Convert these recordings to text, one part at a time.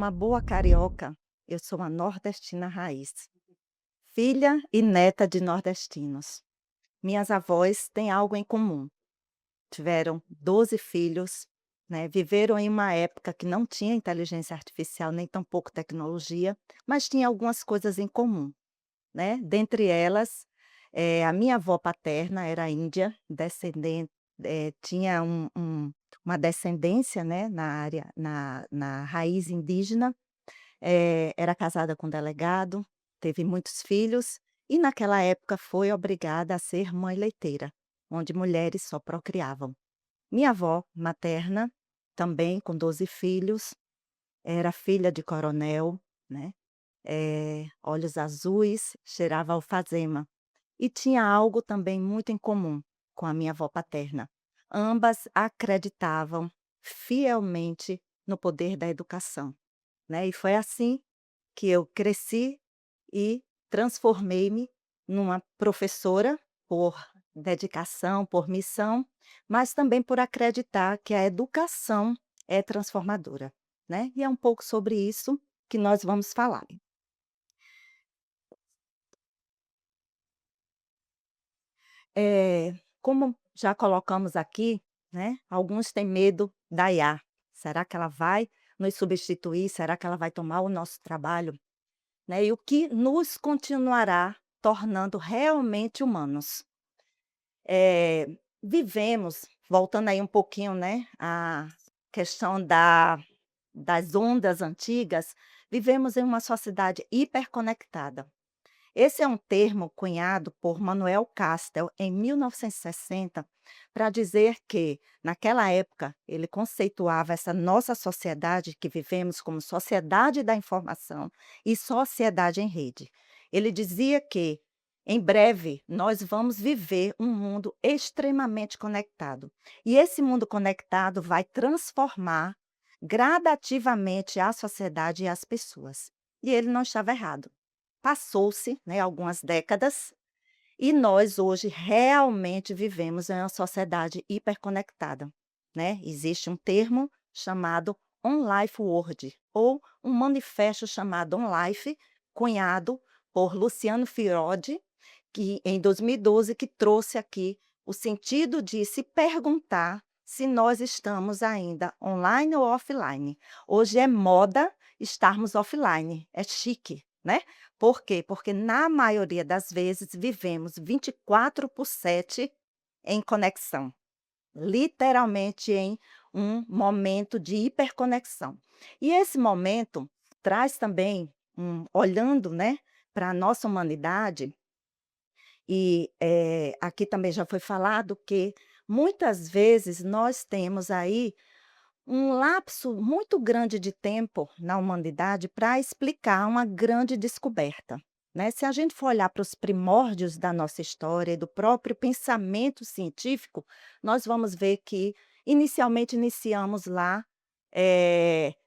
uma boa carioca, eu sou uma nordestina raiz, filha e neta de nordestinos. Minhas avós têm algo em comum, tiveram 12 filhos, né, viveram em uma época que não tinha inteligência artificial, nem tampouco tecnologia, mas tinha algumas coisas em comum, né, dentre elas, a minha avó paterna era índia, tinha uma descendência, né, na área na raiz indígena. Era casada com delegado, teve muitos filhos e naquela época foi obrigada a ser mãe leiteira, onde mulheres só procriavam. Minha avó materna, também com 12 filhos, era filha de coronel, né, olhos azuis, cheirava alfazema. E tinha algo também muito em comum com a minha avó paterna. Ambas acreditavam fielmente no poder da educação, né, e foi assim que eu cresci e transformei-me numa professora por dedicação, por missão, mas também por acreditar que a educação é transformadora, né. E é um pouco sobre isso que nós vamos falar. Como já colocamos aqui, né, alguns têm medo da IA. Será que ela vai nos substituir? Será que ela vai tomar o nosso trabalho? Né, e o que nos continuará tornando realmente humanos. Vivemos, voltando aí um pouquinho, né, a questão das ondas antigas, vivemos em uma sociedade hiperconectada. Esse é um termo cunhado por Manuel Castel em 1960 para dizer que, naquela época, ele conceituava essa nossa sociedade que vivemos como sociedade da informação e sociedade em rede. Ele dizia que, em breve, nós vamos viver um mundo extremamente conectado. E esse mundo conectado vai transformar gradativamente a sociedade e as pessoas. E ele não estava errado. Passou-se, né, algumas décadas, e nós hoje realmente vivemos em uma sociedade hiperconectada, né. Existe um termo chamado On Life World, ou um manifesto chamado On Life, cunhado por Luciano Firodi, que em 2012 que trouxe aqui o sentido de se perguntar se nós estamos ainda online ou offline. Hoje é moda estarmos offline, é chique, né. Por quê? Porque na maioria das vezes vivemos 24/7 em conexão, literalmente em um momento de hiperconexão. E esse momento traz também olhando, né, para a nossa humanidade, e, aqui também já foi falado que muitas vezes nós temos aí um lapso muito grande de tempo na humanidade para explicar uma grande descoberta, né. Se a gente for olhar para os primórdios da nossa história e do próprio pensamento científico, nós vamos ver que inicialmente iniciamos lá,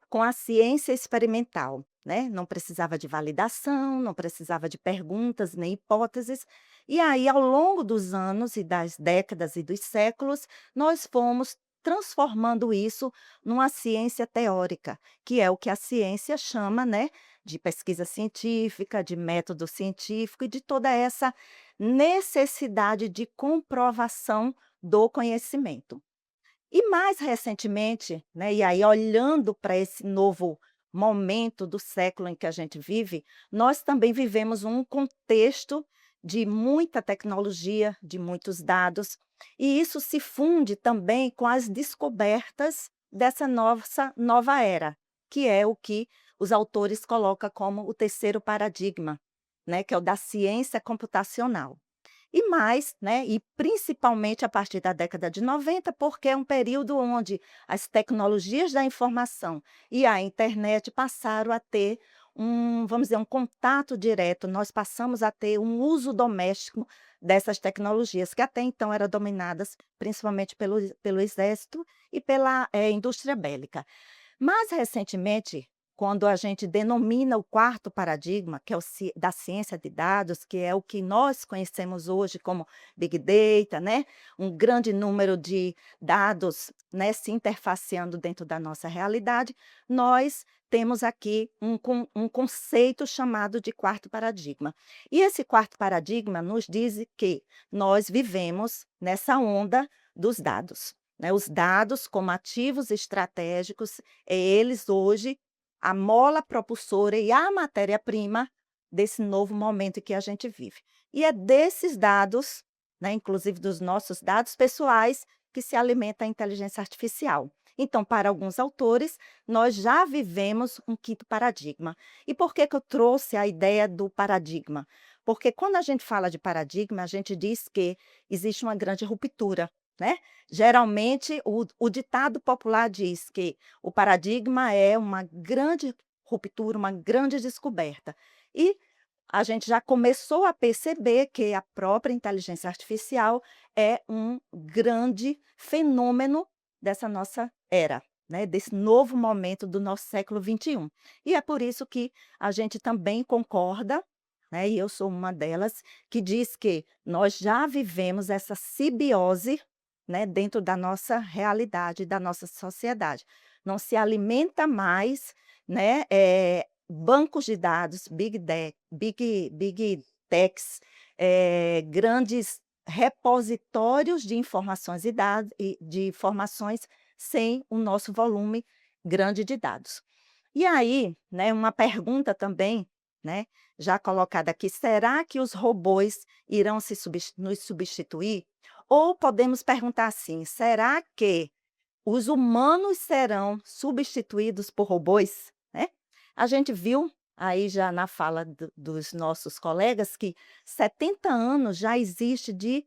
com a ciência experimental, né, não precisava de validação, não precisava de perguntas nem hipóteses, e aí ao longo dos anos e das décadas e dos séculos, nós fomos transformando isso numa ciência teórica, que é o que a ciência chama, né, de pesquisa científica, de método científico e de toda essa necessidade de comprovação do conhecimento. E mais recentemente, né, e aí olhando para esse novo momento do século em que a gente vive, nós também vivemos um contexto de muita tecnologia, de muitos dados, e isso se funde também com as descobertas dessa nossa nova era, que é o que os autores colocam como o terceiro paradigma, né, que é o da ciência computacional. E mais, né, e principalmente a partir da década de 90, porque é um período onde as tecnologias da informação e a internet passaram a ter vamos dizer, um contato direto, nós passamos a ter um uso doméstico dessas tecnologias, que até então eram dominadas principalmente pelo exército e pela, indústria bélica. Mais recentemente, quando a gente denomina o quarto paradigma, que é o da ciência de dados, que é o que nós conhecemos hoje como Big Data, né? Um grande número de dados, né, se interfaceando dentro da nossa realidade, nós temos aqui um conceito chamado de quarto paradigma. E esse quarto paradigma nos diz que nós vivemos nessa onda dos dados, né? Os dados como ativos estratégicos, eles hoje a mola propulsora e a matéria-prima desse novo momento que a gente vive. E é desses dados, né, inclusive dos nossos dados pessoais, que se alimenta a inteligência artificial. Então, para alguns autores, nós já vivemos um quinto paradigma. E por que que eu trouxe a ideia do paradigma? Porque quando a gente fala de paradigma, a gente diz que existe uma grande ruptura, né? Geralmente, o ditado popular diz que o paradigma é uma grande ruptura, uma grande descoberta. E a gente já começou a perceber que a própria inteligência artificial é um grande fenômeno dessa nossa era, né, desse novo momento do nosso século XXI. E é por isso que a gente também concorda, né, e eu sou uma delas, que diz que nós já vivemos essa simbiose, né, dentro da nossa realidade, da nossa sociedade. Não se alimenta mais, né, bancos de dados, big techs, grandes repositórios de informações e dados e de informações sem o nosso volume grande de dados. E aí, né, uma pergunta também, né, já colocada aqui: será que os robôs irão nos substituir? Ou podemos perguntar assim: será que os humanos serão substituídos por robôs, né? A gente viu aí já na fala dos nossos colegas que 70 anos já existe de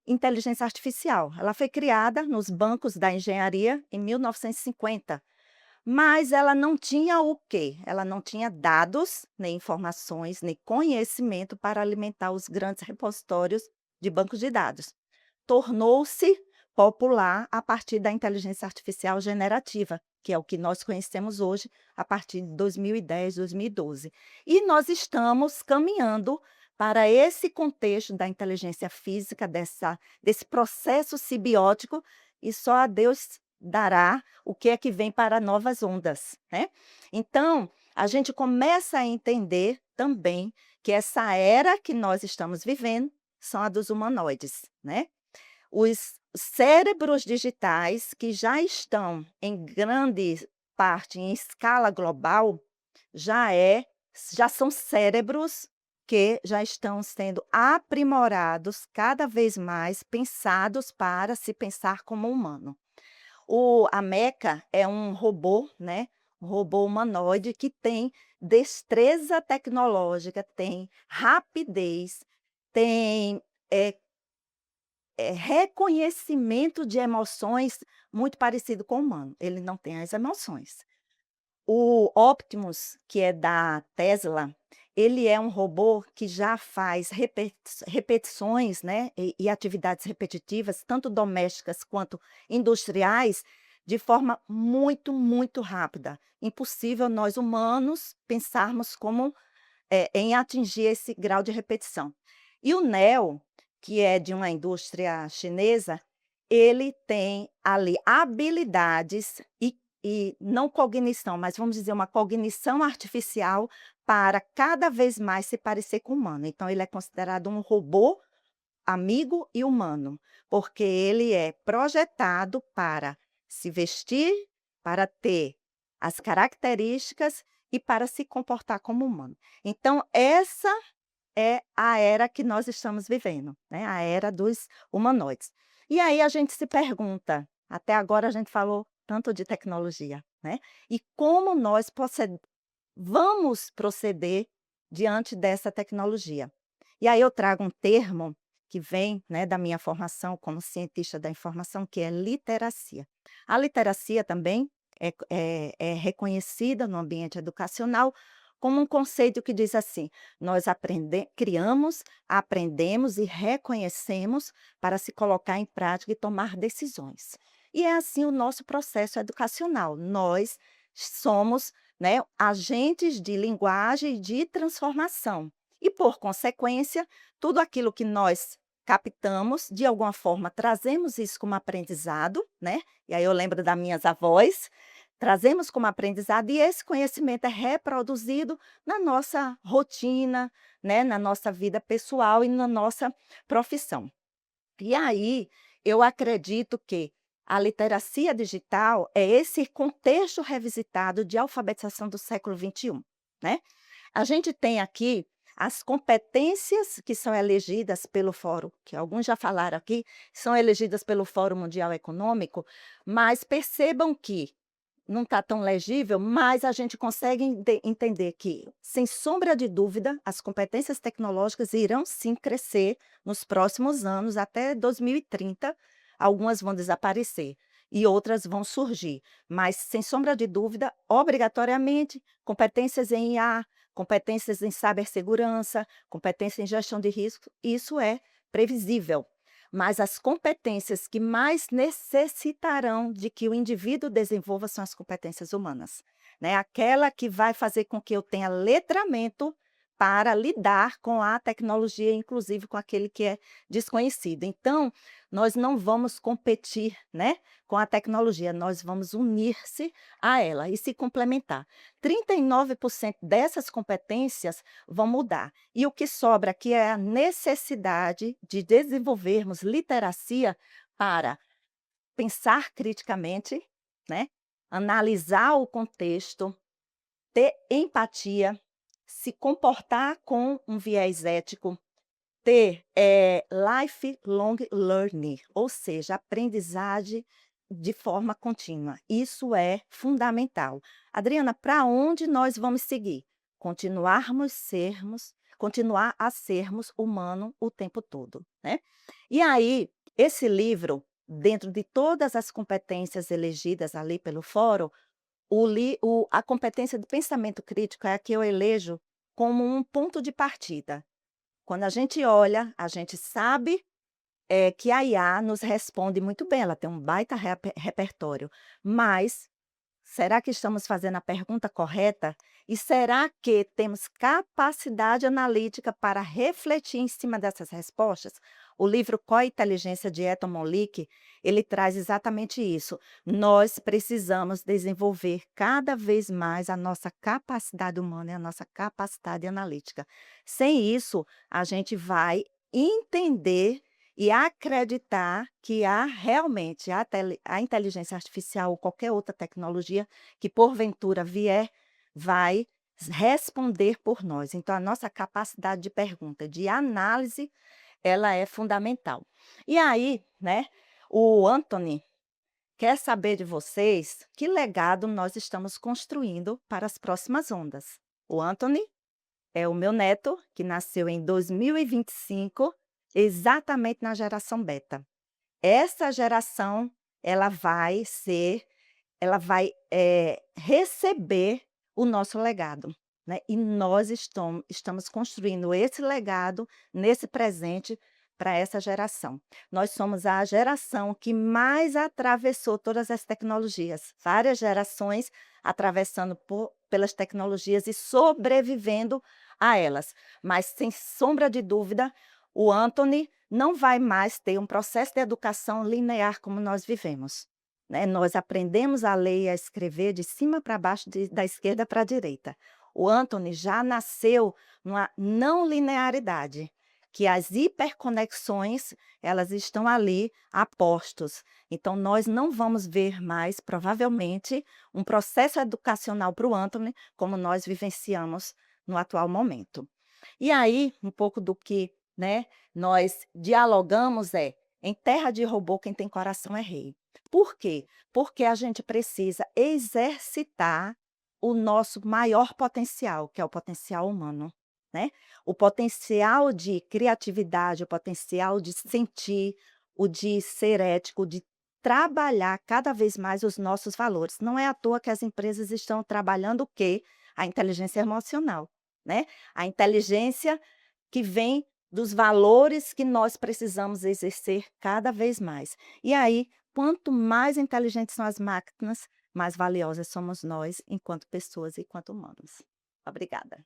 inteligência artificial. Ela foi criada nos bancos da engenharia em 1950, mas ela não tinha o quê? Ela não tinha dados, nem informações, nem conhecimento para alimentar os grandes repositórios de bancos de dados. Tornou-se popular a partir da inteligência artificial generativa, que é o que nós conhecemos hoje a partir de 2010, 2012. E nós estamos caminhando para esse contexto da inteligência física, desse processo simbiótico, e só a Deus dará o que é que vem para novas ondas, né? Então, a gente começa a entender também que essa era que nós estamos vivendo são a dos humanoides, né? Os cérebros digitais que já estão em grande parte em escala global, já são cérebros que já estão sendo aprimorados cada vez mais, pensados para se pensar como humano. A Meca é um robô, né, um robô humanoide que tem destreza tecnológica, tem rapidez, tem, reconhecimento de emoções muito parecido com o humano, ele não tem as emoções. O Optimus, que é da Tesla, ele é um robô que já faz repetições, né, e atividades repetitivas, tanto domésticas quanto industriais, de forma muito, muito rápida. Impossível nós humanos pensarmos em atingir esse grau de repetição. E o Neo, que é de uma indústria chinesa, ele tem ali habilidades e não cognição, mas vamos dizer uma cognição artificial para cada vez mais se parecer com o humano. Então ele é considerado um robô amigo e humano, porque ele é projetado para se vestir, para ter as características e para se comportar como humano. Então essa é a era que nós estamos vivendo, né, a era dos humanoides. E aí a gente se pergunta, até agora a gente falou tanto de tecnologia, né, e como nós vamos proceder diante dessa tecnologia. E aí eu trago um termo que vem, né, da minha formação como cientista da informação, que é literacia. A literacia também é reconhecida no ambiente educacional como um conceito que diz assim: nós criamos, aprendemos e reconhecemos para se colocar em prática e tomar decisões. E é assim o nosso processo educacional. Nós somos, né, agentes de linguagem e de transformação. E, por consequência, tudo aquilo que nós captamos, de alguma forma, trazemos isso como aprendizado, né? E aí eu lembro das minhas avós, trazemos como aprendizado e esse conhecimento é reproduzido na nossa rotina, né, na nossa vida pessoal e na nossa profissão. E aí, eu acredito que a literacia digital é esse contexto revisitado de alfabetização do século XXI, né. A gente tem aqui as competências que são elegidas pelo fórum, que alguns já falaram aqui, são elegidas pelo Fórum Mundial Econômico, mas percebam que não está tão legível, mas a gente consegue entender que, sem sombra de dúvida, as competências tecnológicas irão sim crescer nos próximos anos, até 2030, algumas vão desaparecer e outras vão surgir, mas sem sombra de dúvida, obrigatoriamente, competências em IA, competências em cibersegurança, competência em gestão de risco, isso é previsível. Mas as competências que mais necessitarão de que o indivíduo desenvolva são as competências humanas, né? Aquela que vai fazer com que eu tenha letramento para lidar com a tecnologia, inclusive com aquele que é desconhecido. Então, nós não vamos competir, né, com a tecnologia, nós vamos unir-se a ela e se complementar. 39% dessas competências vão mudar. E o que sobra aqui é a necessidade de desenvolvermos literacia para pensar criticamente, né? Analisar o contexto, ter empatia, se comportar com um viés ético, ter lifelong learning, ou seja, aprendizagem de forma contínua. Isso é fundamental. Adriana, para onde nós vamos seguir? Continuar a sermos humano o tempo todo, né? E aí, esse livro, dentro de todas as competências elegidas ali pelo fórum, a competência do pensamento crítico é a que eu elejo como um ponto de partida. Quando a gente olha, a gente sabe, que a IA nos responde muito bem, ela tem um baita repertório, mas será que estamos fazendo a pergunta correta? E será que temos capacidade analítica para refletir em cima dessas respostas? O livro Cointeligência de Ethan Mollick, ele traz exatamente isso. Nós precisamos desenvolver cada vez mais a nossa capacidade humana e a nossa capacidade analítica. Sem isso, a gente vai entender e acreditar que há realmente a inteligência artificial ou qualquer outra tecnologia que porventura vier, vai responder por nós. Então, a nossa capacidade de pergunta, de análise, ela é fundamental. E aí, né, o Anthony quer saber de vocês que legado nós estamos construindo para as próximas ondas. O Anthony é o meu neto, que nasceu em 2025, exatamente na geração beta. Essa geração, ela vai ser ela vai, receber o nosso legado, né, e nós estamos construindo esse legado nesse presente para essa geração. Nós somos a geração que mais atravessou todas as tecnologias, várias gerações atravessando pelas tecnologias e sobrevivendo a elas, mas sem sombra de dúvida, o Anthony não vai mais ter um processo de educação linear como nós vivemos, né, nós aprendemos a ler e a escrever de cima para baixo, da esquerda para a direita. O Anthony já nasceu numa não linearidade, que as hiperconexões, elas estão ali a postos. Então, nós não vamos ver mais, provavelmente, um processo educacional para o Anthony, como nós vivenciamos no atual momento. E aí, um pouco do que, né, nós dialogamos em terra de robô, quem tem coração é rei. Por quê? Porque a gente precisa exercitar o nosso maior potencial, que é o potencial humano, né? O potencial de criatividade, o potencial de sentir, o de ser ético, de trabalhar cada vez mais os nossos valores. Não é à toa que as empresas estão trabalhando o quê? A inteligência emocional, né? A inteligência que vem dos valores que nós precisamos exercer cada vez mais. E aí, quanto mais inteligentes são as máquinas, mais valiosas somos nós enquanto pessoas e enquanto humanos. Obrigada.